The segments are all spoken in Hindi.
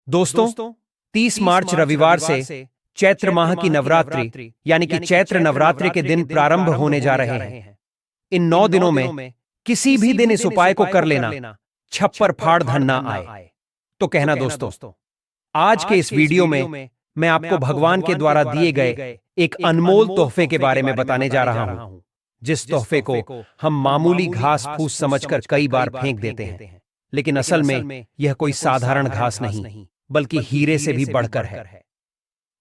दोस्तों, 30 मार्च रविवार से चैत्र माह की नवरात्रि यानी कि चैत्र नवरात्रि के दिन प्रारंभ होने जा रहे हैं। इन 9 दिनों में किसी भी दिन इस उपाय को कर लेना, छप्पर फाड़ धन ना आए। तो कहना दोस्तों, आज के इस वीडियो में मैं आपको भगवान के द्वारा दिए गए एक अनमोल तोहफे के बारे में बताने जा रहा हूं, जिस तोहफे को हम मामूली घास फूस समझकर कई बार फेंक देते हैं, लेकिन असल में यह कोई साधारण घास नहीं बल्कि हीरे से भी बढ़कर है।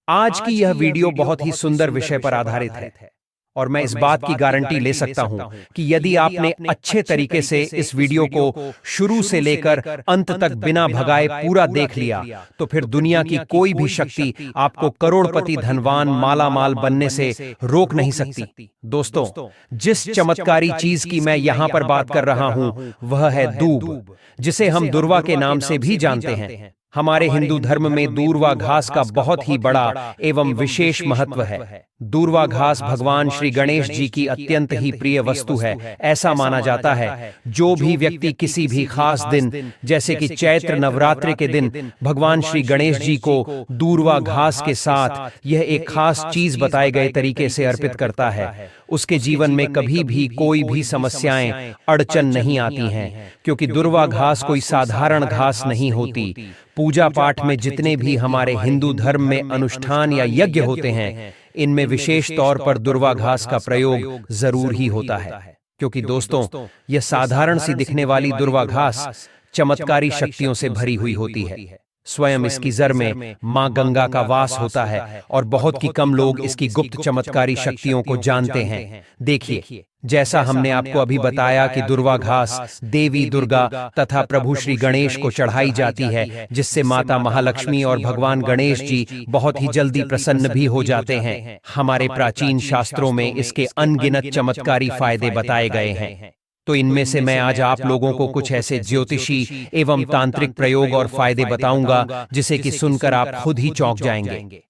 आज की यह वीडियो बहुत ही सुंदर विषय पर आधारित है और मैं इस बात की गारंटी ले सकता हूं कि यदि आपने अच्छे तरीके से इस वीडियो को शुरू से लेकर अंत तक बिना भगाए पूरा देख लिया तो फिर दुनिया की कोई भी शक्ति आपको करोड़पति धनवान मालामाल बनने से रोक नहीं सकती। दोस्तों, जिस चमत्कारी चीज की मैं यहां पर बात कर रहा हूं वह है दूब, जिसे हम दुर्वा के नाम से भी जानते हैं। हमारे हिंदू धर्म में दूर्वा घास का बहुत ही बड़ा एवं विशेष महत्व है। दूर्वा घास भगवान श्री गणेश जी की अत्यंत ही प्रिय वस्तु है। ऐसा माना जाता है जो भी व्यक्ति किसी भी खास दिन जैसे कि चैत्र नवरात्रि के दिन भगवान श्री गणेश जी को दूर्वा घास के साथ यह एक खास चीज बताए गए तरीके से अर्पित करता है, उसके जीवन में कभी भी कोई भी समस्याएं अड़चन नहीं आती हैं, क्योंकि दूर्वा घास कोई साधारण घास नहीं होती। पूजा पाठ में जितने भी हमारे हिंदू धर्म में अनुष्ठान या यज्ञ होते हैं, इनमें विशेष तौर पर दूर्वा घास का प्रयोग जरूर ही होता है, क्योंकि दोस्तों, यह साधारण सी दिखने वाली दूर्वा घास चमत्कारी शक्तियों से भरी हुई होती है। स्वयं इसकी जड़ में मां गंगा का वास होता है और बहुत ही कम लोग इसकी गुप्त चमत्कारी शक्तियों को जानते हैं। देखिए, जैसा हमने आपको अभी बताया कि दूर्वा घास देवी दुर्गा तथा प्रभु श्री गणेश को चढ़ाई जाती है, जिससे माता महालक्ष्मी और भगवान गणेश जी बहुत ही जल्दी प्रसन्न भी हो जाते हैं। हमारे प्राचीन शास्त्रों में इसके अनगिनत चमत्कारी फायदे बताए गए हैं। तो इनमें से मैं आज आप लोगों को कुछ ऐसे ज्योतिषी एवं तांत्रिक प्रयोग और फायदे बताऊंगा जिसे कि सुनकर आप खुद ही चौंक जाएंगे।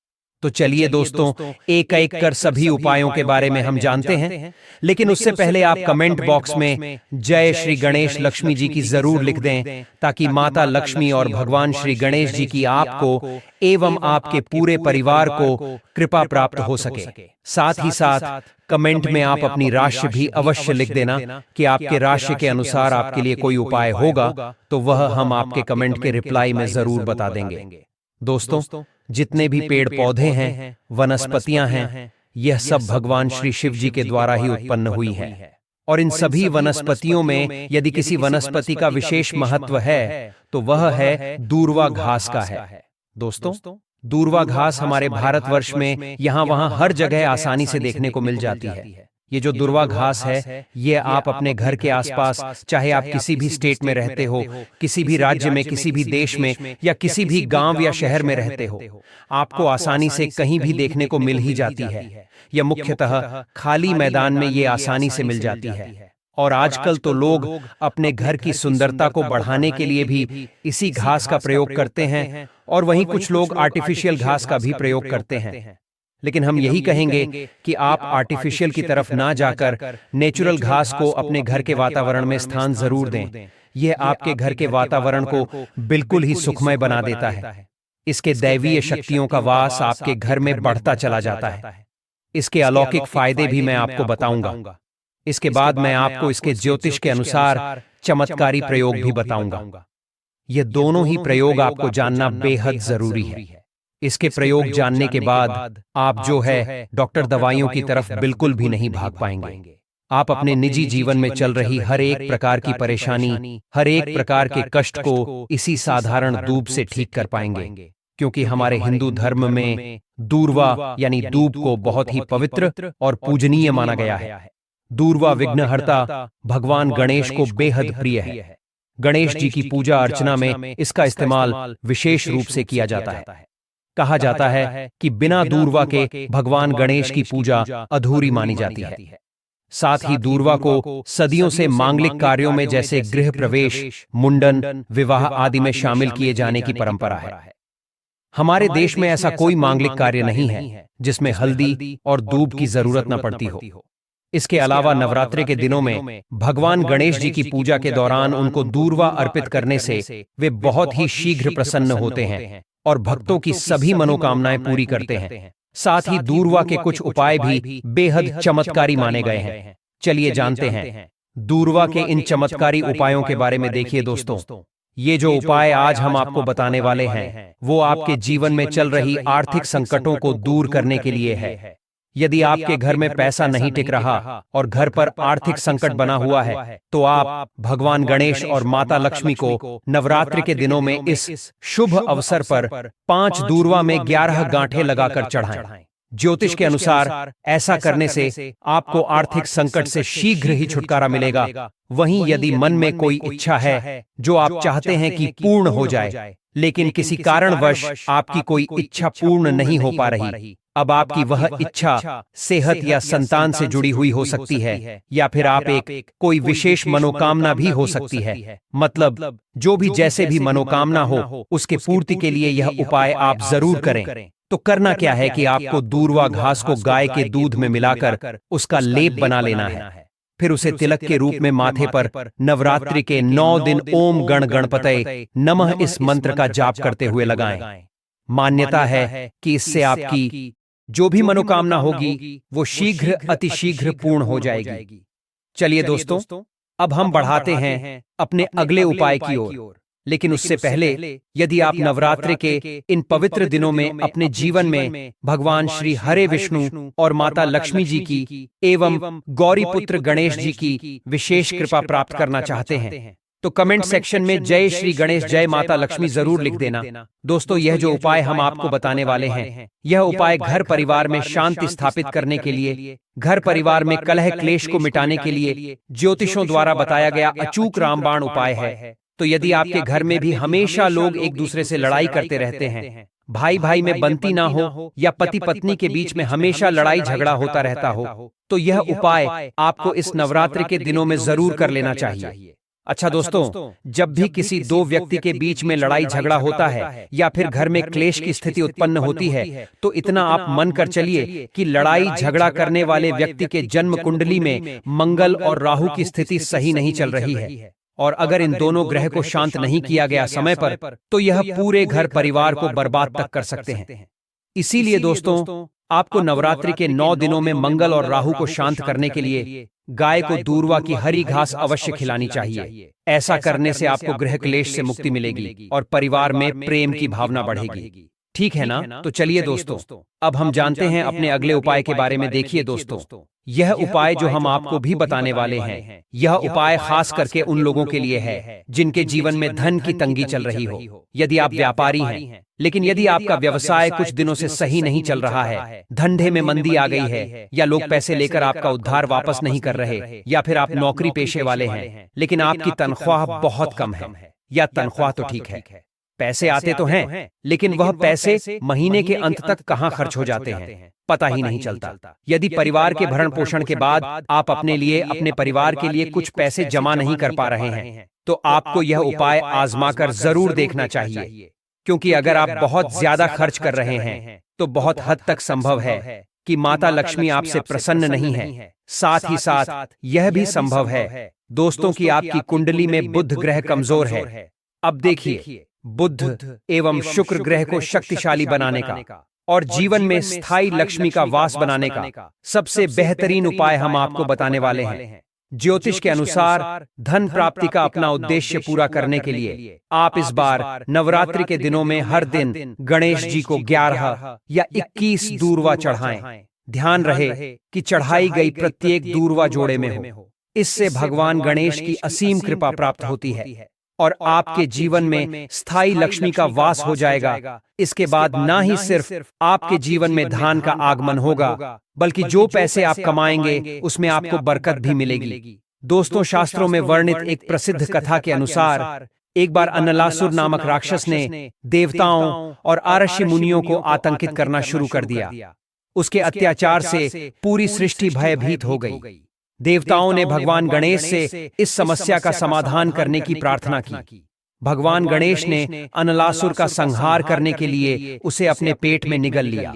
तो चलिए दोस्तों, एक एक कर सभी उपायों के बारे में हम जानते हैं, लेकिन उससे पहले आप कमेंट बॉक्स में जय श्री गणेश लक्ष्मी जी की जरूर लिख दें, ताकि माता लक्ष्मी और भगवान श्री गणेश जी की आपको एवं आपके पूरे परिवार को कृपा प्राप्त हो सके। साथ ही साथ कमेंट में आप अपनी राशि भी अवश्य लिख देना कि आपके राशि के अनुसार आपके लिए कोई उपाय होगा तो वह हम आपके कमेंट के रिप्लाई में जरूर बता देंगे। दोस्तों, जितने भी पेड़ पौधे हैं, वनस्पतियां हैं, यह सब भगवान श्री शिव जी के द्वारा ही उत्पन्न हुई हैं। और इन सभी वनस्पतियों में यदि किसी वनस्पति का विशेष महत्व है तो वह है दूर्वा घास का है। दोस्तों, दूर्वा घास हमारे भारतवर्ष में यहाँ वहाँ हर जगह आसानी से देखने को मिल जाती है। ये जो दूर्वा घास है, ये आप अपने घर के आसपास, चाहे आप किसी भी स्टेट में रहते हो, किसी भी राज्य में, किसी भी देश में या किसी भी गांव या शहर में रहते हो, आपको आसानी से कहीं भी देखने को मिल ही जाती है। यह मुख्यतः खाली मैदान में ये आसानी से मिल जाती है। और आजकल तो लोग अपने घर की सुंदरता को बढ़ाने के लिए भी इसी घास का प्रयोग करते हैं, और वहीं कुछ लोग आर्टिफिशियल घास का भी प्रयोग करते हैं। लेकिन हम यही कहेंगे कि आप आर्टिफिशियल की तरफ ना जाकर नेचुरल घास को अपने घर के वातावरण में स्थान जरूर दें। यह आपके घर के वातावरण को बिल्कुल ही सुखमय बना देता है। इसके दैवीय शक्तियों का वास आपके घर में बढ़ता चला जाता है। इसके अलौकिक फायदे भी मैं आपको बताऊंगा। इसके बाद मैं आपको इसके ज्योतिष के अनुसार चमत्कारी प्रयोग भी बताऊंगा। ये दोनों ही प्रयोग आपको जानना बेहद जरूरी है। इसके प्रयोग जानने के बाद आप जो है डॉक्टर दवाइयों की तरफ बिल्कुल भी नहीं भाग पाएंगे। आप अपने निजी जीवन में चल रही हर एक प्रकार की परेशानी, हर एक प्रकार के कष्ट को इसी साधारण दूब से ठीक कर पाएंगे, क्योंकि हमारे हिंदू धर्म में दूर्वा यानी दूब को बहुत ही पवित्र और पूजनीय माना गया है। दूर्वा विघ्नहर्ता भगवान गणेश को बेहद प्रिय है। गणेश जी की पूजा अर्चना में इसका इस्तेमाल विशेष रूप से किया जाता है। कहा जाता है कि बिना दूर्वा के भगवान गणेश की पूजा अधूरी मानी जाती है। साथ ही दूर्वा को सदियों से मांगलिक कार्यों में जैसे गृह प्रवेश, मुंडन, विवाह आदि में शामिल किए जाने की परंपरा है। हमारे देश में ऐसा कोई मांगलिक कार्य नहीं है जिसमें हल्दी और दूब की जरूरत न पड़ती हो। इसके अलावा नवरात्रि के दिनों में भगवान गणेश जी की पूजा के दौरान उनको दूर्वा अर्पित करने से वे बहुत ही शीघ्र प्रसन्न होते हैं और भक्तों की सभी मनोकामनाएं पूरी करते हैं। साथ ही दूर्वा के कुछ उपाय भी बेहद चमत्कारी माने गए हैं। चलिए जानते हैं दूर्वा के इन चमत्कारी उपायों के बारे में। देखिए दोस्तों, ये जो उपाय आज हम आपको बताने वाले हैं वो आपके जीवन में चल रही आर्थिक संकटों को दूर करने के लिए है। यदि आपके घर में पैसा नहीं टिक रहा और घर पर आर्थिक संकट बना हुआ है तो आप भगवान गणेश और माता लक्ष्मी को नवरात्रि के दिनों में इस शुभ अवसर पर 5 दूर्वा में 11 गांठें लगाकर चढ़ाएं। ज्योतिष के अनुसार ऐसा करने से आपको आर्थिक संकट से शीघ्र ही छुटकारा मिलेगा। वहीं यदि मन में कोई इच्छा है जो आप चाहते हैं कि पूर्ण हो जाए, लेकिन किसी कारणवश आपकी कोई इच्छा पूर्ण नहीं हो पा रही, अब आपकी वह इच्छा सेहत या संतान से जुड़ी हुई हो सकती है या फिर आप एक कोई विशेष मनोकामना भी हो सकती है। मतलब जो भी जैसे भी मनोकामना हो उसके पूर्ति के लिए यह उपाय आप जरूर करें। तो करना क्या है कि आपको दूर्वा घास को गाय के दूध में मिलाकर उसका लेप बना लेना है। फिर उसे तिलक के रूप में माथे पर नवरात्रि के 9 दिन ओम गण गणपतये नमः इस मंत्र का जाप करते हुए लगाएं। मान्यता है कि इससे आपकी जो भी मनोकामना होगी वो शीघ्र अतिशीघ्र पूर्ण हो जाएगी। चलिए दोस्तों, अब हम बढ़ाते हैं अपने अगले उपाय की ओर। लेकिन उससे पहले यदि आप नवरात्रि के इन पवित्र दिनों में अपने जीवन में भगवान श्री हरे विष्णु और माता लक्ष्मी जी की एवं गौरी पुत्र गणेश जी की विशेष कृपा प्राप्त करना चाहते हैं तो कमेंट सेक्शन में जय श्री गणेश जय माता लक्ष्मी जरूर लिख देना। दोस्तों, यह जो उपाय हम आपको बताने वाले हैं यह उपाय घर परिवार में शांति स्थापित करने के लिए, घर परिवार में कलह क्लेश को मिटाने के लिए ज्योतिषों द्वारा बताया गया अचूक रामबाण उपाय है। तो यदि आपके घर में भी हमेशा लोग एक दूसरे से लड़ाई करते रहते हैं, भाई भाई में बनती ना हो या पति पत्नी के बीच में हमेशा लड़ाई झगड़ा होता रहता हो, तो यह उपाय आपको इस नवरात्रि के दिनों में जरूर कर लेना चाहिए। अच्छा दोस्तों, जब भी किसी दो व्यक्ति के बीच में लड़ाई झगड़ा होता है या फिर घर में क्लेश की स्थिति उत्पन्न होती है तो इतना आप मन कर चलिए कि लड़ाई झगड़ा करने वाले व्यक्ति के जन्म कुंडली में मंगल और राहु की स्थिति सही नहीं चल रही है। और अगर इन दोनों ग्रह को शांत नहीं किया गया समय पर तो यह पूरे घर परिवार को बर्बाद तक कर सकते हैं। इसीलिए दोस्तों, आपको नवरात्रि के 9 दिनों में मंगल और राहु को शांत करने के लिए गाय को दूर्वा की हरी घास अवश्य खिलानी चाहिए। ऐसा करने से आपको गृह क्लेश से मुक्ति मिलेगी और परिवार में प्रेम की भावना बढ़ेगी। ठीक है ना? तो चलिए दोस्तों, अब हम जानते हैं अपने अगले उपाय के बारे में। देखिए दोस्तों, यह उपाय जो हम आपको भी बताने वाले हैं यह उपाय खास करके उन लोगों के लिए है जिनके जीवन में धन की तंगी चल रही हो। यदि आप व्यापारी हैं लेकिन यदि आपका व्यवसाय कुछ दिनों से सही नहीं चल रहा है, धंधे में मंदी आ गई है या लोग पैसे लेकर आपका उद्धार वापस नहीं कर रहे, या फिर आप नौकरी पेशे वाले हैं लेकिन आपकी तनख्वाह बहुत कम है, या तनख्वाह तो ठीक है, पैसे आते तो हैं लेकिन वह पैसे महीने के अंत तक कहां खर्च हो जाते हैं पता ही नहीं चलता। यदि परिवार के भरण पोषण के बाद आप अपने लिए, अपने परिवार के लिए कुछ पैसे जमा नहीं कर पा रहे हैं तो आपको यह उपाय आजमाकर जरूर देखना चाहिए, क्योंकि अगर आप बहुत ज्यादा खर्च कर रहे हैं तो बहुत हद तक संभव है कि माता लक्ष्मी आपसे प्रसन्न नहीं है। साथ ही साथ यह भी संभव है दोस्तों कि आपकी कुंडली में बुध ग्रह कमजोर है। अब देखिए, बुध एवं शुक्र ग्रह को शक्तिशाली बनाने का और जीवन में स्थायी लक्ष्मी का वास बनाने का सबसे बेहतरीन उपाय हम आपको बताने वाले हैं। ज्योतिष के अनुसार धन प्राप्ति का अपना उद्देश्य पूरा करने के लिए आप इस बार नवरात्रि के दिनों में हर दिन गणेश जी को 11 या 21 दूर्वा चढ़ाएं। ध्यान रहे कि चढ़ाई गई प्रत्येक दूर्वा जोड़े में हो। इससे भगवान गणेश की असीम कृपा प्राप्त होती है और आपके जीवन में स्थायी लक्ष्मी का वास हो जाएगा। इसके बाद ना ही सिर्फ आपके जीवन में धन का आगमन होगा बल्कि जो पैसे आप कमाएंगे उसमें आपको बरकत भी मिलेगी। दोस्तों, शास्त्रों में वर्णित एक प्रसिद्ध कथा के अनुसार एक बार अन्नलासुर नामक राक्षस ने देवताओं और आरष्य मुनियों को आतंकित करना शुरू कर दिया। उसके अत्याचार से पूरी सृष्टि भयभीत हो गई। देवताओं ने भगवान गणेश से इस समस्या का समाधान करने की प्रार्थना की। भगवान गणेश ने अन्नलासुर का संहार करने के लिए उसे अपने पेट में निगल लिया।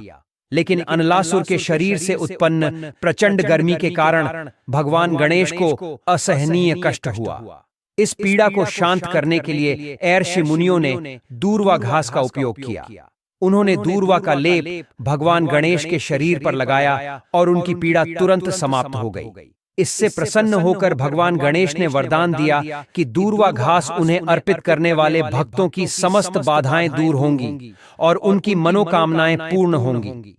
लेकिन अनलासुर के शरीर से उत्पन्न प्रचंड गर्मी के कारण भगवान गणेश को असहनीय कष्ट हुआ। इस पीड़ा को शांत करने के लिए ऐर्षि मुनियों ने दूर्वा घास का उपयोग किया। उन्होंने दूर्वा का लेप भगवान गणेश के शरीर पर लगाया और उनकी पीड़ा तुरंत समाप्त हो गई। इससे प्रसन्न होकर भगवान गणेश ने वरदान दिया कि दूर्वा घास उन्हें अर्पित करने वाले भक्तों की समस्त बाधाएं दूर होंगी और उनकी मनोकामनाएं पूर्ण होंगी।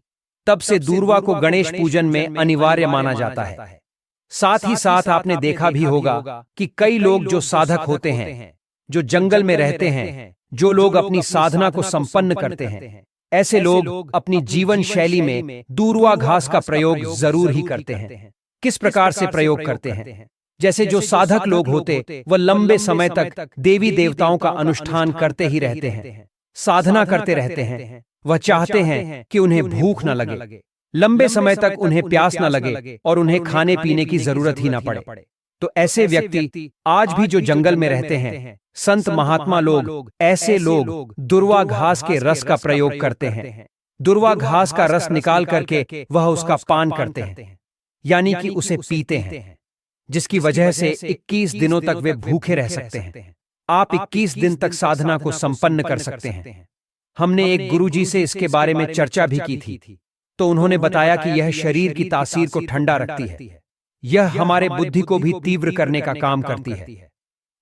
तब से दूर्वा को गणेश पूजन में अनिवार्य माना जाता है। साथ ही साथ आपने देखा भी होगा कि कई लोग जो साधक होते हैं, जो जंगल में रहते हैं, जो लोग अपनी साधना को संपन्न करते हैं, ऐसे लोग अपनी जीवन शैली में दूर्वा घास का प्रयोग जरूर ही करते हैं। किस प्रकार से प्रयोग करते हैं? जैसे जो साधक लोग होते वह लंबे समय तक देवी देवताओं का अनुष्ठान करते ही रहते हैं, साधना करते रहते हैं। वह चाहते हैं कि उन्हें भूख न लगे, लंबे समय तक उन्हें प्यास न लगे और उन्हें खाने पीने की जरूरत ही न पड़े। तो ऐसे व्यक्ति आज भी जो जंगल में रहते हैं, संत महात्मा लोग, ऐसे लोग दूर्वा घास के रस का प्रयोग करते हैं। दूर्वा घास का रस निकाल करके वह उसका पान करते हैं, यानी कि उसे पीते हैं, जिसकी वजह से 21 दिनों तक वे भूखे रह सकते हैं। आप 21 दिन तक साधना को संपन्न कर सकते हैं। हमने एक गुरुजी से इसके बारे में चर्चा भी की थी, तो उन्होंने बताया कि यह शरीर की तासीर को ठंडा रखती है, यह हमारे बुद्धि को भी तीव्र करने का काम करती है।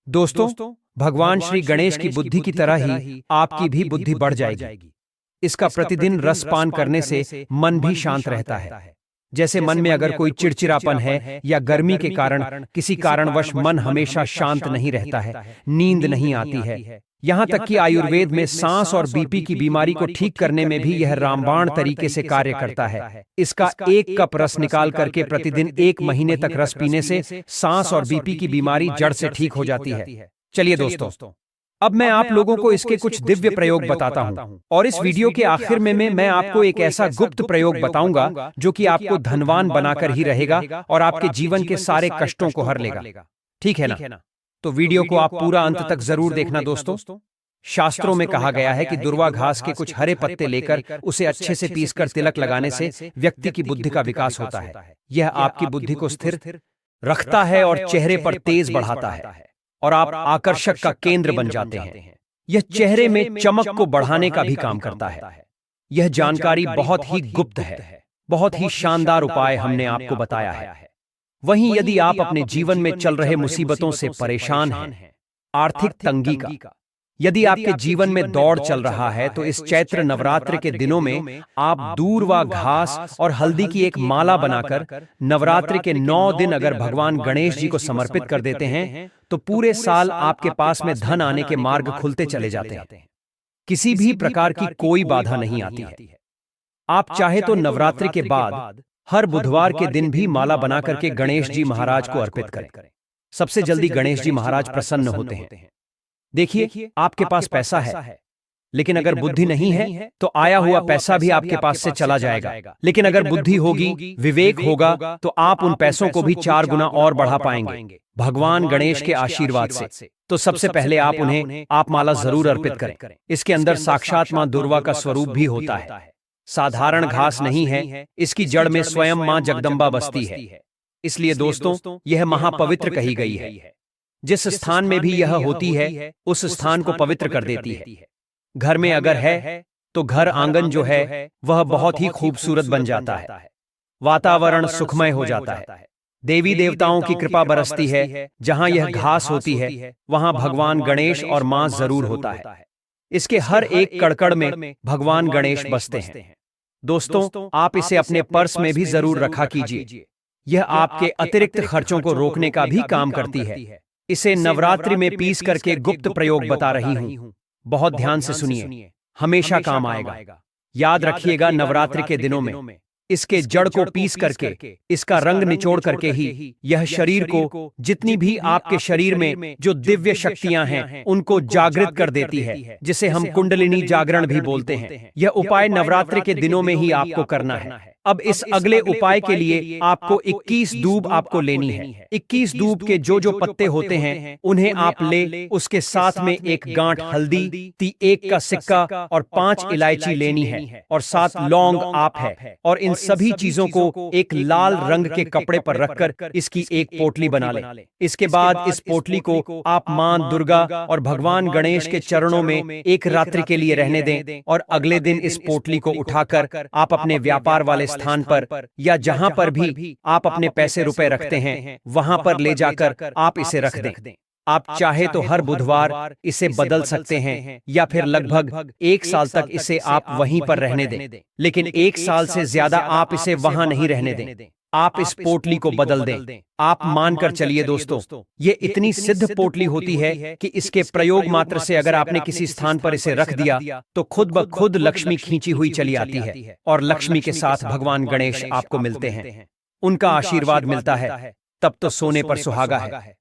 दोस्तों, भगवान श्री गणेश की बुद्धि की तरह ही आपकी भी बुद्धि बढ़ जाएगी। इसका प्रतिदिन रस पान करने से मन भी शांत रहता है। जैसे मन में अगर कोई चिड़चिड़ापन है या गर्मी के कारण किसी कारणवश मन हमेशा शांत नहीं रहता है, नींद नहीं आती है, यहाँ तक कि आयुर्वेद में सांस और बीपी की बीमारी को ठीक करने में भी यह रामबाण तरीके से कार्य करता है। इसका 1 कप रस निकाल करके प्रतिदिन 1 महीने तक रस पीने से सांस और बीपी की बीमारी जड़ से ठीक हो जाती है। चलिए दोस्तों, अब मैं आप लोगों को इसके कुछ दिव्य प्रयोग बताता हूं, और इस वीडियो के आखिर में मैं आपको एक ऐसा गुप्त प्रयोग बताऊंगा जो कि आपको धनवान बनाकर ही रहेगा और आपके जीवन के सारे कष्टों को हर लेगा। ठीक है ना? तो वीडियो को आप पूरा अंत तक जरूर देखना दोस्तों। शास्त्रों में कहा गया है कि दूर्वा घास के कुछ हरे पत्ते लेकर उसे अच्छे से पीसकर तिलक लगाने से व्यक्ति की बुद्धि का विकास होता है। यह आपकी बुद्धि को स्थिर रखता है और चेहरे पर तेज बढ़ाता है और आप आकर्षक का केंद्र बन जाते हैं। यह चेहरे में चमक को बढ़ाने का भी काम करता है। यह जानकारी बहुत ही गुप्त है, बहुत ही शानदार उपाय हमने आपको बताया है। वहीं यदि आप अपने जीवन में चल रहे मुसीबतों से परेशान हैं, आर्थिक तंगी का, यदि आपके जीवन में दौड़ चल रहा है, तो इस चैत्र नवरात्र के दिनों में आप दूर्वा घास और हल्दी की एक माला बनाकर नवरात्र के 9 दिन अगर भगवान गणेश जी को समर्पित कर देते हैं, तो पूरे साल आपके पास में धन आने के मार्ग खुलते चले जाते हैं। किसी भी प्रकार की कोई बाधा नहीं आती है। आप चाहे तो नवरात्रि के बाद हर बुधवार के दिन भी माला बना करके गणेश जी महाराज को अर्पित करें। सबसे जल्दी गणेश जी महाराज प्रसन्न होते हैं। देखिए, आपके पास पैसा है, लेकिन अगर बुद्धि नहीं है तो आया हुआ पैसा भी आपके पास से चला जाएगा। लेकिन अगर बुद्धि होगी, विवेक होगा, तो आप उन पैसों को भी 4 गुना और बढ़ा पाएंगे भगवान गणेश के आशीर्वाद से। तो सबसे पहले आप उन्हें आप माला जरूर अर्पित करें। इसके अंदर साक्षात मां दुर्वा का स्वरूप भी होता है। साधारण घास नहीं है, इसकी जड़ में स्वयं मां जगदम्बा बसती है। इसलिए दोस्तों, यह महापवित्र कही गई है। जिस स्थान में भी यह होती है, उस स्थान को पवित्र कर देती है। घर में अगर है तो घर आंगन जो है वह बहुत ही खूबसूरत बन जाता है, वातावरण सुखमय हो जाता है, देवी देवताओं की कृपा बरसती है। जहां यह घास होती है वहां भगवान गणेश और मां जरूर होता है। इसके हर एक कड़कड़ में भगवान गणेश बसते हैं। दोस्तों, आप इसे अपने पर्स में भी जरूर रखा कीजिए। यह आपके अतिरिक्त खर्चों को रोकने का भी काम करती है। इसे नवरात्रि में पीस करके गुप्त प्रयोग बता रही हूं, बहुत ध्यान से सुनिए, हमेशा काम आएगा। याद रखिएगा, नवरात्रि के दिनों में इसके जड़ को पीस करके इसका रंग निचोड़ करके ही यह शरीर को, जितनी भी आपके शरीर में जो दिव्य शक्तियां हैं, उनको जागृत कर देती है, जिसे हम कुंडलिनी जागरण भी बोलते हैं। यह उपाय नवरात्रि के दिनों में ही आपको करना है। अब इस अगले उपाय के लिए आपको 21 दूब आपको लेनी है। 21 दूब के जो जो पत्ते होते हैं उन्हें आप ले, उसके साथ में एक गांठ हल्दी, 1 का सिक्का और 5 इलायची लेनी है और 7 लौंग आप है। और इन सभी चीजों को एक लाल रंग के कपड़े पर रखकर इसकी एक पोटली बना ले। इसके बाद इस पोटली को आप मां दुर्गा और भगवान गणेश के चरणों में एक रात्रि के लिए रहने दें और अगले दिन इस पोटली को उठाकर आप अपने व्यापार वाले स्थान पर या जहां पर भी आप अपने पैसे रुपए रखते हैं वहां पर ले जाकर आप इसे रख दें। आप चाहे तो हर बुधवार इसे बदल सकते हैं या फिर लगभग 1 साल तक इसे आप वहीं पर रहने दें, लेकिन 1 साल से ज्यादा आप इसे वहां नहीं रहने दें। आप इस पोटली को बदल दें। आप मानकर चलिए दोस्तों, ये इतनी सिद्ध पोटली होती है कि इसके प्रयोग मात्र से अगर आपने किसी स्थान पर इसे रख दिया तो खुद ब खुद लक्ष्मी खींची हुई चली आती है और लक्ष्मी के साथ भगवान गणेश आपको मिलते हैं, उनका आशीर्वाद मिलता है। तब तो सोने पर सुहागा है।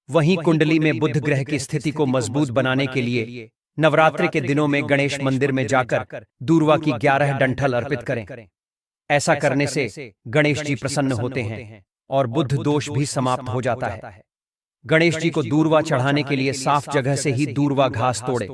वहीं कुंडली में बुध ग्रह की स्थिति को मजबूत बनाने के लिए नवरात्रि के दिनों में गणेश मंदिर में जाकर दूर्वा की 11 डंठल अर्पित करें। ऐसा करने से गणेश जी प्रसन्न होते हैं और बुध दोष भी समाप्त हो जाता है। गणेश जी को दूर्वा चढ़ाने के लिए साफ जगह से ही दूर्वा घास तोड़े।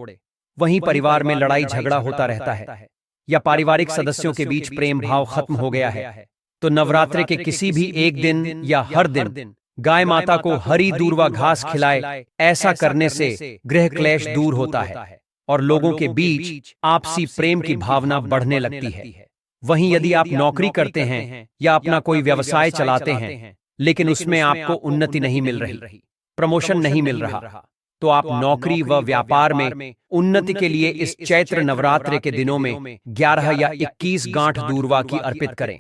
वहीं परिवार में लड़ाई झगड़ा होता रहता है या पारिवारिक सदस्यों के बीच प्रेम भाव खत्म हो गया है तो नवरात्रि के किसी भी एक दिन या हर दिन गाय माता को हरी दूर्वा घास खिलाए। ऐसा करने से गृह क्लेश दूर होता है और लोगों के बीच आपसी प्रेम की भावना बढ़ने लगती है। वहीं यदि आप नौकरी करते हैं या अपना कोई व्यवसाय चलाते हैं लेकिन उसमें आपको उन्नति नहीं मिल रही, प्रमोशन नहीं मिल रहा, तो आप नौकरी व व्यापार में उन्नति के लिए इस चैत्र नवरात्रि के दिनों में 11 या 21 गांठ दूर्वा की अर्पित करें।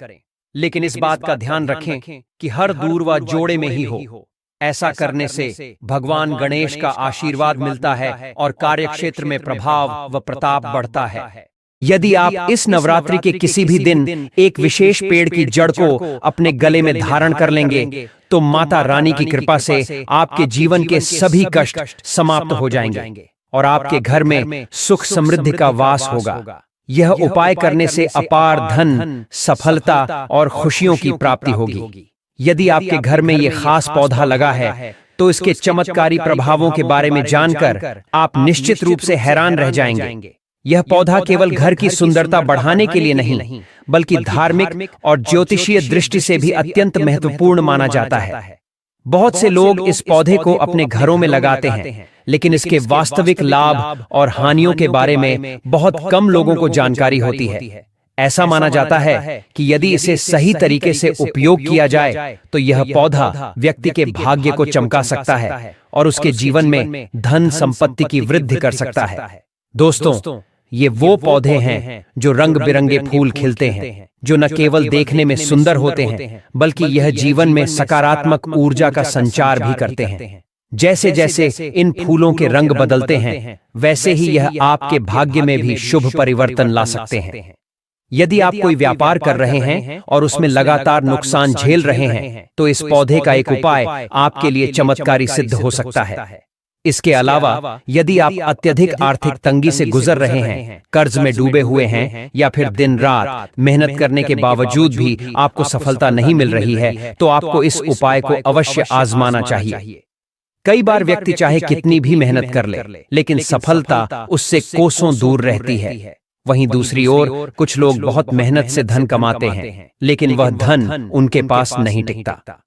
लेकिन इस बात का ध्यान रखें कि हर दूर्वा जोड़े में ही हो। ऐसा करने से भगवान गणेश का आशीर्वाद मिलता है और कार्यक्षेत्र में प्रभाव व प्रताप बढ़ता है। यदि आप इस नवरात्रि के किसी भी दिन एक विशेष पेड़ की जड़ को अपने गले में धारण कर लेंगे तो माता रानी की कृपा से आपके जीवन के सभी कष्ट समाप्त हो जाएंगे और आपके घर में सुख समृद्धि का वास होगा। यह उपाय करने से अपार धन, सफलता और खुशियों की प्राप्ति होगी। यदि आपके घर में ये खास पौधा लगा है तो इसके चमत्कारी प्रभावों के बारे में जानकर आप निश्चित रूप से हैरान रह जाएंगे। यह पौधा केवल घर की सुंदरता बढ़ाने के लिए नहीं बल्कि धार्मिक और ज्योतिषीय दृष्टि से भी अत्यंत महत्वपूर्ण माना जाता है। बहुत से लोग इस पौधे को अपने घरों में लगाते हैं लेकिन इसके वास्तविक लाभ और हानियों के बारे में बहुत कम लोगों को जानकारी होती है। ऐसा माना जाता है कि यदि इसे सही तरीके से उपयोग किया जाए तो यह पौधा व्यक्ति के भाग्य को चमका सकता है और उसके जीवन में धन संपत्ति की वृद्धि कर सकता है। दोस्तों, ये वो पौधे हैं जो रंग बिरंगे फूल खिलते हैं, जो न केवल देखने में सुंदर होते हैं बल्कि यह जीवन में सकारात्मक ऊर्जा का संचार भी करते हैं। जैसे जैसे इन फूलों के रंग बदलते हैं वैसे ही यह आपके भाग्य में भी शुभ परिवर्तन ला सकते हैं। यदि आप कोई व्यापार कर रहे हैं और उसमें लगातार नुकसान झेल रहे हैं तो इस पौधे का एक उपाय आपके लिए चमत्कारी सिद्ध हो सकता है। इसके अलावा यदि आप अत्यधिक आर्थिक तंगी से गुजर रहे हैं, कर्ज में डूबे हुए हैं या फिर दिन रात मेहनत करने के बावजूद भी आपको सफलता नहीं मिल रही है तो आपको इस उपाय को अवश्य आजमाना चाहिए। कई बार व्यक्ति चाहे कितनी भी मेहनत कर ले लेकिन सफलता उससे कोसों दूर रहती है। वहीं दूसरी ओर कुछ लोग बहुत मेहनत से धन कमाते हैं लेकिन वह धन उनके पास नहीं टिकता।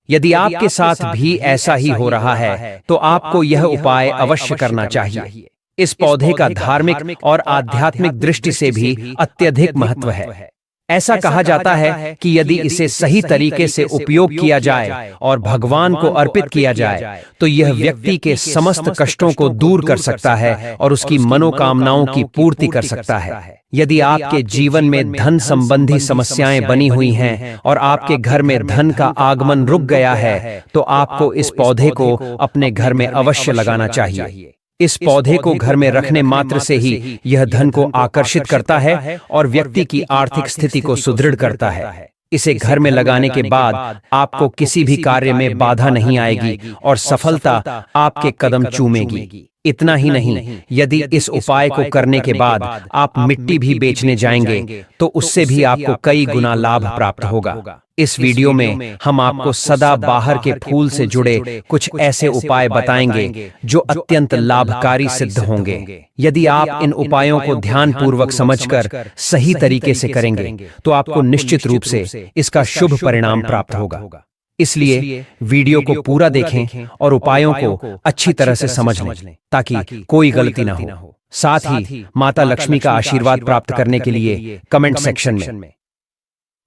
यदि आपके साथ भी ऐसा ही हो रहा है तो आपको यह उपाय अवश्य करना चाहिए। इस पौधे का धार्मिक और आध्यात्मिक दृष्टि से भी अत्यधिक महत्व है। ऐसा कहा जाता है कि यदि इसे सही तरीके से उपयोग किया जाए और भगवान को अर्पित किया जाए तो यह व्यक्ति के समस्त कष्टों को दूर कर सकता है और उसकी मनोकामनाओं की पूर्ति कर सकता है। यदि आपके जीवन में धन संबंधी समस्याएं बनी हुई हैं और आपके घर में धन का आगमन रुक गया है तो आपको इस पौधे को अपने घर में अवश्य लगाना चाहिए। इस पौधे को घर में रखने मात्र से ही यह धन को आकर्षित करता है और व्यक्ति की आर्थिक स्थिति को सुदृढ़ करता है। इसे घर में लगाने के बाद आपको किसी भी कार्य में बाधा नहीं आएगी और सफलता आपके कदम चूमेगी। इतना ही नहीं, यदि इस उपाय को करने के बाद आप मिट्टी भी बेचने जाएंगे तो उससे भी आपको कई गुना लाभ प्राप्त होगा। इस वीडियो में हम आपको सदा बाहर के फूल से जुड़े कुछ ऐसे उपाय बताएंगे जो अत्यंत लाभकारी सिद्ध होंगे। यदि आप इन उपायों को ध्यानपूर्वक समझकर सही तरीके से करेंगे तो आपको निश्चित रूप से इसका शुभ परिणाम प्राप्त होगा। इसलिए वीडियो को पूरा देखें और उपायों को अच्छी तरह से समझ लें ताकि कोई गलती ना हो। साथ ही माता लक्ष्मी का आशीर्वाद प्राप्त करने के लिए कमेंट सेक्शन में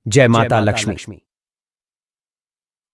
जय माता लक्ष्मी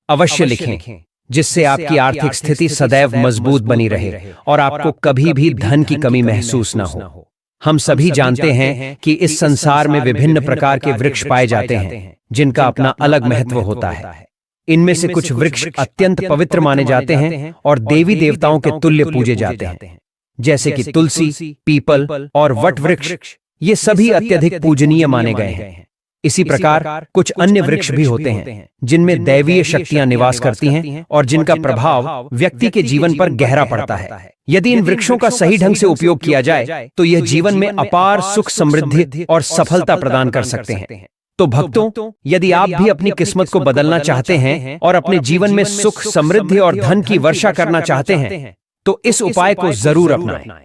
अवश्य लिखें, जिससे आपकी आर्थिक स्थिति सदैव मजबूत बनी रहे और आपको कभी भी धन की कमी महसूस ना हो। हम सभी जानते हैं कि इस संसार में विभिन्न प्रकार के वृक्ष पाए जाते हैं जिनका अपना अलग महत्व होता है। इनमें से कुछ वृक्ष अत्यंत पवित्र माने जाते हैं और देवी देवताओं के तुल्य पूजे जाते हैं, जैसे कि तुलसी, पीपल और वट वृक्ष। ये सभी अत्यधिक पूजनीय माने गए हैं। इसी प्रकार कुछ अन्य वृक्ष भी होते हैं जिनमें दैवीय शक्तियां निवास करती हैं और जिनका प्रभाव व्यक्ति के जीवन पर गहरा पड़ता है। यदि इन वृक्षों का सही ढंग से उपयोग किया जाए तो यह जीवन में अपार सुख, समृद्धि और सफलता प्रदान कर सकते हैं। तो भक्तों, यदि आप भी अपनी किस्मत को बदलना चाहते हैं और अपने जीवन में सुख, समृद्धि और धन की वर्षा करना चाहते हैं तो इस उपाय को जरूर अपनाएं।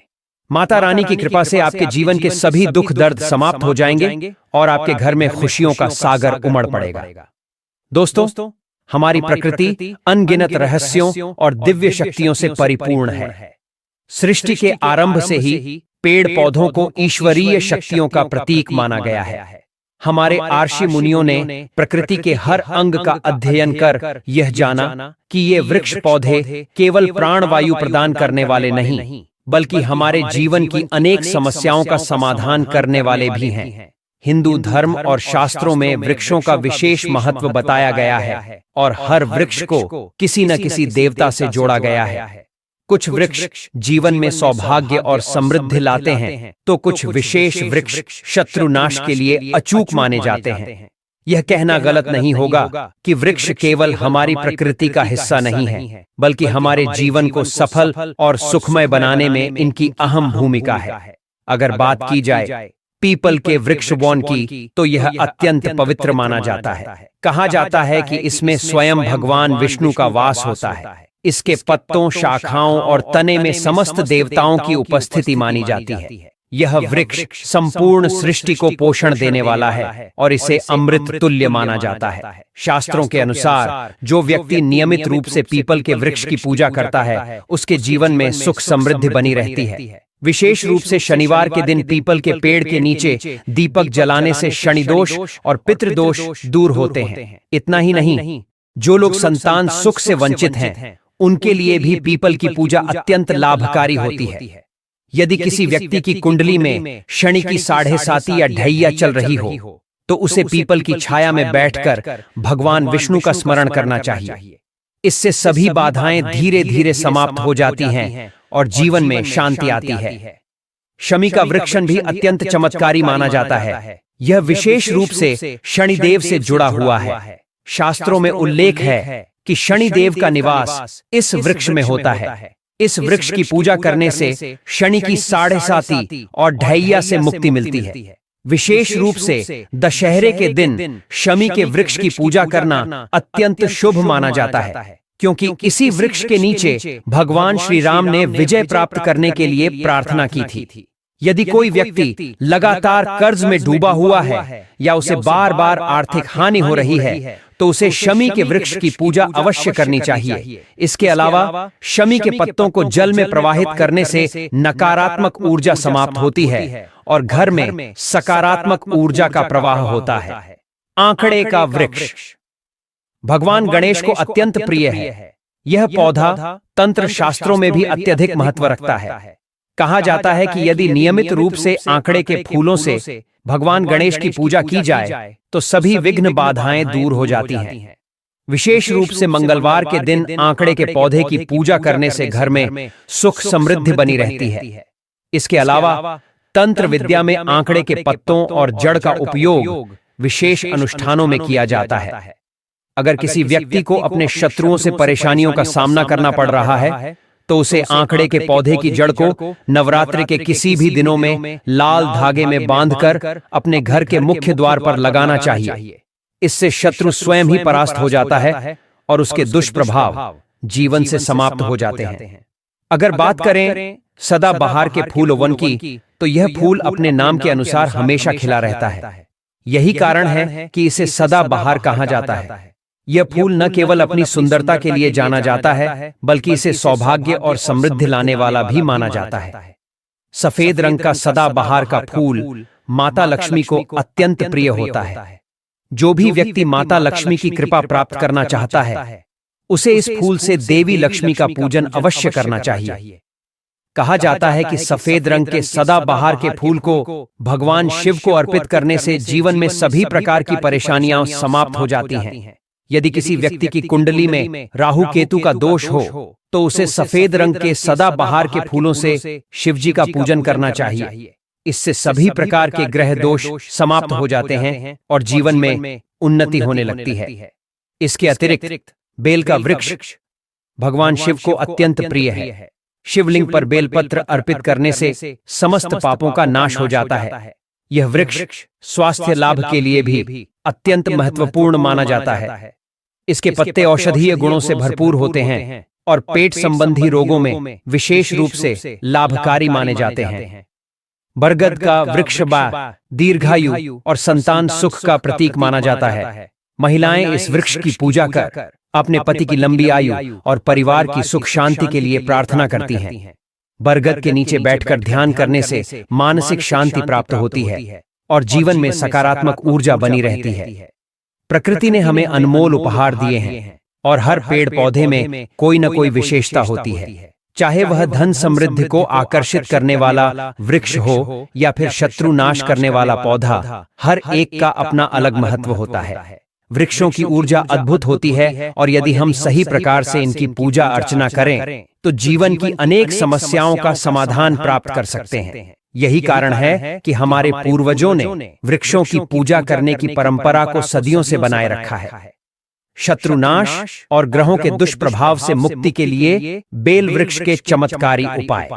माता रानी की कृपा से आपके जीवन के सभी दुख दर्द समाप्त हो जाएंगे और आपके घर में खुशियों का सागर उमड़ पड़ेगा। दोस्तों, हमारी प्रकृति अनगिनत रहस्यों और दिव्य शक्तियों से परिपूर्ण है। सृष्टि के आरंभ से ही पेड़ पौधों को ईश्वरीय शक्तियों का प्रतीक माना गया है। हमारे आर्षि मुनियों ने प्रकृति के हर अंग का अध्ययन कर यह जाना कि ये वृक्ष पौधे केवल प्राणवायु प्रदान करने वाले नहीं, बल्कि हमारे जीवन की अनेक समस्याओं का समाधान करने वाले भी हैं। हिंदू धर्म और शास्त्रों में वृक्षों का विशेष महत्व बताया गया है और हर वृक्ष को किसी न किसी देवता से जोड़ा गया है। कुछ वृक्ष जीवन में सौभाग्य और समृद्धि लाते हैं तो कुछ विशेष वृक्ष शत्रुनाश के लिए अचूक माने जाते हैं। यह कहना गलत नहीं होगा कि वृक्ष केवल हमारी प्रकृति का हिस्सा नहीं है, बल्कि हमारे जीवन को सफल और सुखमय बनाने में इनकी अहम भूमिका है। अगर बात की जाए पीपल के वृक्ष वन की तो यह अत्यंत पवित्र माना जाता है। कहा जाता है कि इसमें स्वयं भगवान विष्णु का वास होता है। इसके पत्तों, शाखाओं और तने में समस्त देवताओं की उपस्थिति मानी जाती है। यह वृक्ष संपूर्ण सृष्टि को पोषण देने वाला है और इसे अमृत तुल्य माना जाता है। शास्त्रों के अनुसार जो व्यक्ति नियमित रूप से पीपल के वृक्ष की पूजा करता है उसके जीवन में सुख समृद्धि बनी रहती है। विशेष रूप से शनिवार के दिन पीपल के पेड़ के नीचे दीपक जलाने से शनिदोष और पितृदोष दूर होते हैं। इतना ही नहीं, जो लोग संतान सुख से वंचित हैं उनके लिए भी पीपल की पूजा अत्यंत लाभकारी होती है। यदि किसी व्यक्ति की कुंडली में शनि की 7.5 या ढैया चल रही हो तो उसे पीपल की छाया में बैठकर भगवान विष्णु का स्मरण करना चाहिए। इससे सभी बाधाएं धीरे धीरे समाप्त हो जाती हैं और जीवन में शांति आती है। शमी का वृक्षण भी अत्यंत चमत्कारी माना जाता है। यह विशेष रूप से शनिदेव से जुड़ा हुआ है। शास्त्रों में उल्लेख है कि शनिदेव का निवास इस वृक्ष में होता है। इस वृक्ष की पूजा करने से शनि की 7.5 और ढैया से मुक्ति मिलती है। विशेष रूप से दशहरे के दिन शमी के वृक्ष की पूजा करना अत्यंत शुभ माना जाता है, क्योंकि इसी वृक्ष के नीचे भगवान श्री राम ने विजय प्राप्त करने के लिए प्रार्थना की थी। यदि कोई व्यक्ति लगातार कर्ज में डूबा हुआ है या उसे बार बार आर्थिक हानि हो रही है तो उसे शमी के वृक्ष की पूजा अवश्य करनी चाहिए। इसके अलावा शमी के पत्तों को जल में प्रवाहित करने से नकारात्मक ऊर्जा समाप्त होती है और घर में सकारात्मक ऊर्जा का प्रवाह होता है। आंकड़े का वृक्ष भगवान गणेश को अत्यंत प्रिय है। यह पौधा तंत्र शास्त्रों में भी अत्यधिक महत्व रखता है। कहा जाता है कि यदि नियमित रूप से आंकड़े के फूलों से भगवान गणेश की पूजा की जाए तो सभी विघ्न बाधाएं दूर हो जाती हैं। विशेष रूप से मंगलवार के दिन आंकड़े के पौधे की पूजा करने से घर में सुख समृद्धि बनी रहती है। इसके अलावा तंत्र विद्या में आंकड़े के पत्तों और जड़ का उपयोग विशेष अनुष्ठानों में किया जाता है। अगर किसी व्यक्ति को अपने शत्रुओं से परेशानियों का सामना करना पड़ रहा है तो उसे आंकड़े के पौधे की जड़ को नवरात्रि के किसी भी दिनों में लाल धागे में बांधकर अपने घर के मुख्य द्वार पर लगाना चाहिए। इससे शत्रु स्वयं ही परास्त हो जाता है और उसके दुष्प्रभाव जीवन से समाप्त हो जाते हैं। अगर बात करें सदाबहार के फूल वन की, तो यह फूल अपने नाम के अनुसार हमेशा खिला रहता है। यही कारण है कि इसे सदाबहार कहा जाता है। यह फूल न केवल अपनी सुंदरता के लिए जाना जाता है, बल्कि इसे सौभाग्य और समृद्धि लाने वाला भी माना जाता है। सफेद रंग का सदाबहार का फूल माता लक्ष्मी को अत्यंत प्रिय होता है। जो भी व्यक्ति माता लक्ष्मी की कृपा प्राप्त करना चाहता है, उसे इस फूल से देवी लक्ष्मी का पूजन अवश्य करना चाहिए। कहा जाता है कि सफेद रंग के सदाबहार के फूल को भगवान शिव को अर्पित करने से जीवन में सभी प्रकार की परेशानियां समाप्त हो जाती हैं। यदि किसी व्यक्ति की कुंडली में राहु केतु का दोष हो, तो उसे सफेद रंग के सदाबहार के फूलों से शिवजी का पूजन करना चाहिए। इससे सभी प्रकार के ग्रह दोष समाप्त हो जाते हैं और जीवन में उन्नति होने लगती है। इसके अतिरिक्त बेल का वृक्ष भगवान शिव को अत्यंत प्रिय है। शिवलिंग पर बेलपत्र अर्पित करने से समस्त पापों का नाश हो जाता है। यह वृक्ष स्वास्थ्य लाभ के लिए भी अत्यंत महत्वपूर्ण माना जाता है। इसके पत्ते औषधीय गुणों से भरपूर होते हैं और पेट संबंधी रोगों में विशेष रूप से लाभकारी माने जाते हैं। बरगद का वृक्ष दीर्घायु और संतान सुख का प्रतीक माना जाता है। महिलाएं इस वृक्ष की पूजा कर अपने पति की लंबी आयु और परिवार की सुख शांति के लिए प्रार्थना करती हैं। बरगद के नीचे बैठकर ध्यान करने से मानसिक शांति प्राप्त होती है और जीवन में सकारात्मक ऊर्जा बनी रहती है। प्रकृति ने हमें अनमोल उपहार दिए हैं और हर पेड़ पौधे में कोई न कोई विशेषता होती है। चाहे वह धन समृद्धि को आकर्षित करने वाला वृक्ष हो या फिर शत्रु नाश करने वाला पौधा, हर एक का अपना अलग महत्व होता है। वृक्षों की ऊर्जा अद्भुत होती है और यदि हम सही प्रकार से इनकी पूजा अर्चना करें, तो जीवन की अनेक समस्याओं का समाधान प्राप्त कर सकते हैं। यही कारण है कि हमारे पूर्वजों ने वृक्षों की पूजा करने की परंपरा को सदियों से बनाए रखा है। शत्रुनाश और ग्रहों के दुष्प्रभाव से मुक्ति के लिए बेल वृक्ष के चमत्कारी उपाय।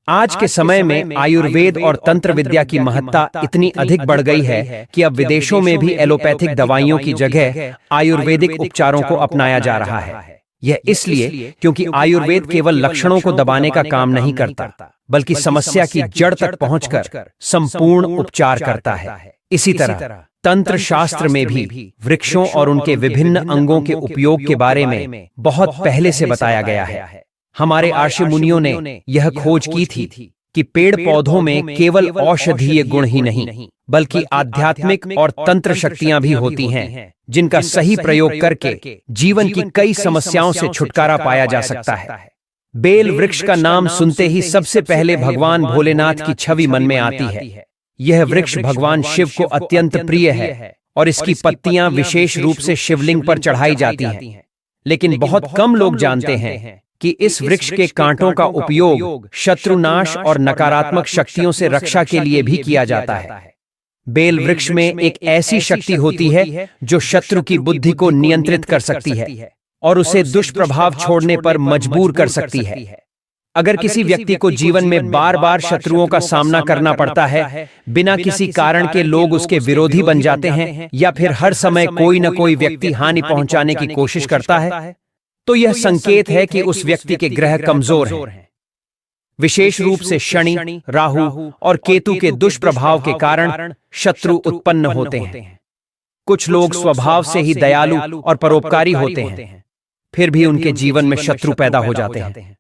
आज के समय में आयुर्वेद और तंत्र विद्या की महत्ता इतनी अधिक बढ़ गई है कि अब विदेशों में भी एलोपैथिक दवाइयों की जगह आयुर्वेदिक उपचारों को अपनाया जा रहा है। यह इसलिए क्योंकि आयुर्वेद केवल लक्षणों को दबाने का काम नहीं करता, बल्कि समस्या की जड़ तक पहुंचकर संपूर्ण उपचार करता है। इसी तरह तंत्र शास्त्र में भी वृक्षों और उनके विभिन्न अंगों के उपयोग के बारे में बहुत पहले से बताया गया है। हमारे आर्ष मुनियों ने यह खोज की थी कि पेड़ पौधों में केवल औषधीय गुण ही नहीं, बल्कि आध्यात्मिक और तंत्र शक्तियां भी होती हैं, जिनका सही प्रयोग करके जीवन की कई समस्याओं से छुटकारा पाया जा सकता है। बेल वृक्ष का नाम सुनते ही सबसे पहले भगवान भोलेनाथ की छवि मन में आती है। यह वृक्ष भगवान शिव को अत्यंत प्रिय है और इसकी पत्तियां विशेष रूप से शिवलिंग पर चढ़ाई जाती हैं। लेकिन बहुत कम लोग जानते हैं कि इस वृक्ष के कांटों का उपयोग शत्रुनाश और नकारात्मक शक्तियों से रक्षा के लिए भी किया जाता है। बेल वृक्ष में एक ऐसी शक्ति होती है जो शत्रु की बुद्धि को नियंत्रित कर सकती है और उसे दुष्प्रभाव छोड़ने पर मजबूर कर सकती है। अगर किसी व्यक्ति को जीवन में बार बार शत्रुओं का सामना करना पड़ता है, बिना किसी कारण के लोग उसके विरोधी बन जाते हैं या फिर हर समय कोई न कोई व्यक्ति हानि पहुंचाने की कोशिश करता है, तो यह संकेत है कि उस व्यक्ति के ग्रह कमजोर हैं। विशेष रूप से शनि, राहु और केतु के दुष्प्रभाव के कारण शत्रु उत्पन्न होते हैं। कुछ लोग स्वभाव से ही दयालु और परोपकारी होते हैं, फिर भी उनके जीवन में शत्रु पैदा हो जाते हैं।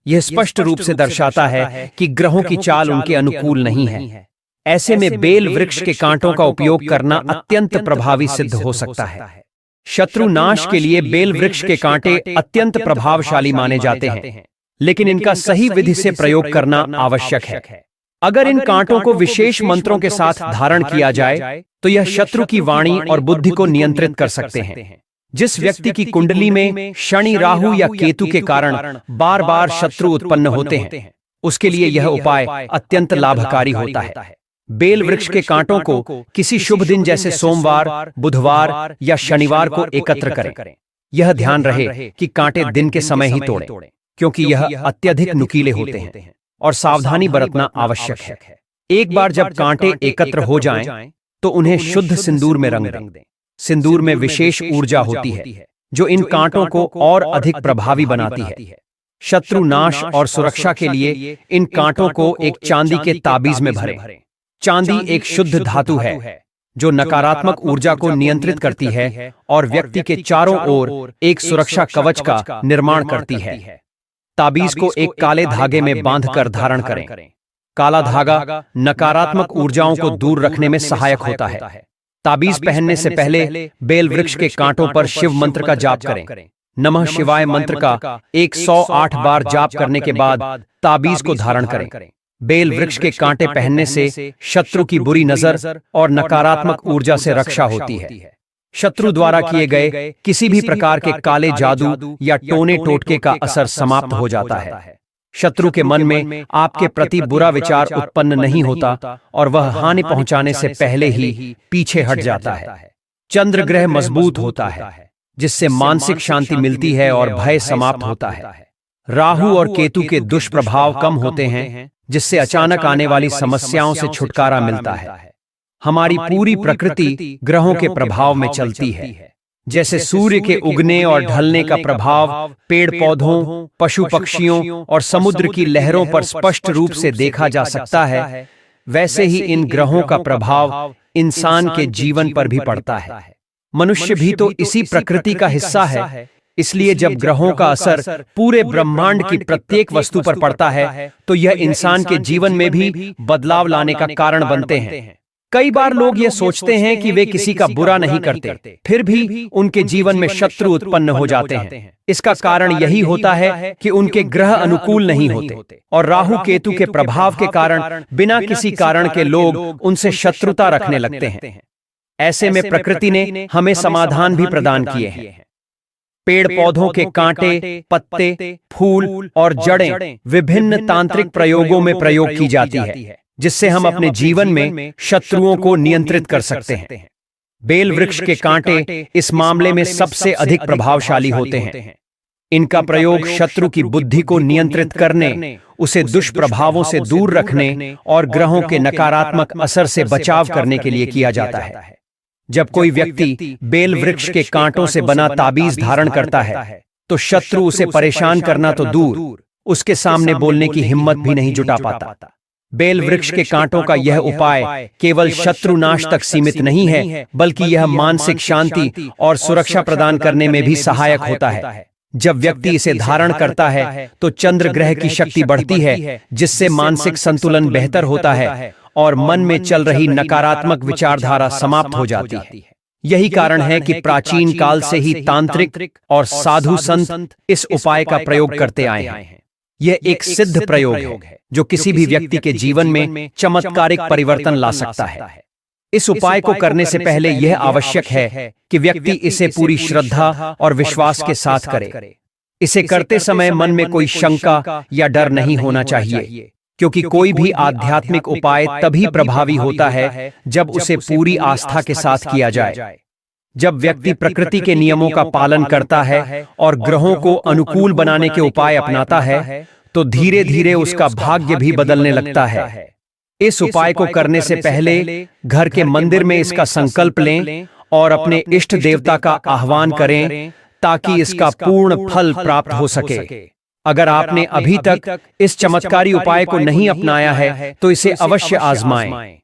यह स्पष्ट रूप से दर्शाता है कि ग्रहों की चाल उनके अनुकूल नहीं है। ऐसे में बेल वृक्ष के कांटों का उपयोग करना अत्यंत प्रभावी सिद्ध हो सकता है। शत्रु नाश के लिए बेल वृक्ष के कांटे अत्यंत प्रभावशाली माने जाते हैं, लेकिन इनका सही विधि से प्रयोग करना आवश्यक है। अगर इन कांटों को विशेष मंत्रों के साथ धारण किया जाए, तो यह शत्रु की वाणी और बुद्धि को नियंत्रित कर सकते हैं। जिस व्यक्ति की कुंडली में शनि, राहु या केतु के कारण बार बार शत्रु उत्पन्न होते हैं, उसके लिए यह उपाय अत्यंत लाभकारी होता है। बेल वृक्ष के कांटों को किसी शुभ दिन जैसे सोमवार, बुधवार या शनिवार को एकत्र करें। यह ध्यान रहे कि कांटे दिन के समय ही तोड़ें, क्योंकि यह अत्यधिक नुकीले होते हैं और सावधानी बरतना आवश्यक है। एक बार जब कांटे एकत्र हो जाएं, तो उन्हें शुद्ध सिंदूर में रंग दें। सिंदूर में विशेष ऊर्जा होती है जो इन कांटों को और अधिक प्रभावी बनाती है। शत्रु नाश और सुरक्षा के लिए इन कांटों को एक चांदी के ताबीज में भरें। चांदी एक शुद्ध धातु है जो नकारात्मक ऊर्जा को नियंत्रित करती है और व्यक्ति के चारों ओर एक सुरक्षा कवच का निर्माण करती है। ताबीज को एक काले धागे में बांधकर धारण करें। काला धागा नकारात्मक ऊर्जाओं को दूर रखने में सहायक होता है। ताबीज पहनने से पहले बेल वृक्ष के कांटों पर शिव मंत्र का जाप करें। नमः शिवाय मंत्र का 108 बार जाप करने के बाद ताबीज को धारण करें। बेल वृक्ष के कांटे पहनने से शत्रु की बुरी नजर और नकारात्मक ऊर्जा से रक्षा होती है। शत्रु द्वारा किए गए किसी भी प्रकार के काले जादू या टोने टोटके का असर समाप्त हो जाता है। शत्रु के मन में आपके प्रति बुरा विचार उत्पन्न नहीं होता और वह हानि पहुंचाने से पहले ही पीछे हट जाता है। चंद्र ग्रह मजबूत होता है जिससे मानसिक शांति मिलती है और भय समाप्त होता है। राहु और केतु के दुष्प्रभाव कम होते हैं जिससे अचानक आने वाली समस्याओं से छुटकारा मिलता है। हमारी पूरी प्रकृति ग्रहों के प्रभाव में चलती है। जैसे सूर्य के उगने और ढलने का प्रभाव पेड़ पौधों, पशु पक्षियों और समुद्र की लहरों पर स्पष्ट रूप से देखा जा सकता है, वैसे ही इन ग्रहों का प्रभाव इंसान के जीवन पर भी पड़ता है। मनुष्य भी तो इसी प्रकृति का हिस्सा है, इसलिए जब ग्रहों का असर पूरे ब्रह्मांड की प्रत्येक वस्तु पर पड़ता है तो यह इंसान के जीवन में भी बदलाव लाने का कारण बनते हैं। कई बार लोग यह सोचते हैं कि वे किसी का बुरा नहीं करते, फिर भी उनके जीवन में शत्रु उत्पन्न हो जाते हैं। इसका कारण यही होता है कि उनके ग्रह अनुकूल नहीं होते और राहु केतु के प्रभाव के कारण बिना किसी कारण के लोग उनसे शत्रुता रखने लगते हैं। ऐसे में प्रकृति ने हमें समाधान भी प्रदान किए हैं। पेड़ पौधों के कांटे, पत्ते, फूल और जड़ें विभिन्न तांत्रिक प्रयोगों में प्रयोग की जाती है, जिससे हम अपने जीवन में शत्रुओं को नियंत्रित कर सकते हैं। बेल वृक्ष के कांटे इस मामले में सबसे अधिक प्रभावशाली होते हैं। इनका प्रयोग शत्रु की बुद्धि को नियंत्रित करने, उसे दुष्प्रभावों से दूर रखने और ग्रहों के नकारात्मक असर से बचाव करने के लिए किया जाता है। जब कोई व्यक्ति बेल वृक्ष के कांटों से बना ताबीज धारण करता है तो शत्रु उसे परेशान करना तो दूर, उसके सामने बोलने की हिम्मत भी नहीं जुटा पाता। बेल वृक्ष के कांटों का यह उपाय केवल शत्रु नाश तक सीमित नहीं है, बल्कि यह मानसिक शांति और सुरक्षा प्रदान करने में भी सहायक होता है। जब व्यक्ति इसे धारण करता है तो चंद्र ग्रह की शक्ति बढ़ती है, जिससे मानसिक संतुलन बेहतर होता है और मन में चल रही नकारात्मक विचारधारा समाप्त हो जाती है। यही कारण है कि प्राचीन काल से ही तांत्रिक और साधु संत इस उपाय का प्रयोग करते आए हैं। यह एक सिद्ध प्रयोग है जो किसी भी व्यक्ति के जीवन में चमत्कारिक परिवर्तन ला सकता है। इस उपाय को करने से पहले यह आवश्यक है कि व्यक्ति इसे पूरी श्रद्धा और विश्वास के साथ करे। इसे करते समय मन में कोई शंका या डर नहीं होना चाहिए, क्योंकि कोई भी आध्यात्मिक उपाय तभी प्रभावी होता है जब उसे पूरी आस्था के साथ किया जाए। जब व्यक्ति प्रकृति के नियमों का पालन करता है और ग्रहों को अनुकूल बनाने के उपाय अपनाता है तो धीरे धीरे उसका भाग्य भी बदलने लगता है। इस उपाय को करने से पहले घर के मंदिर में इसका संकल्प लें और अपने इष्ट देवता का आह्वान करें ताकि इसका पूर्ण फल प्राप्त हो सके। अगर आपने अभी तक इस चमत्कारी उपाय को नहीं अपनाया है तो इसे अवश्य आजमाएं।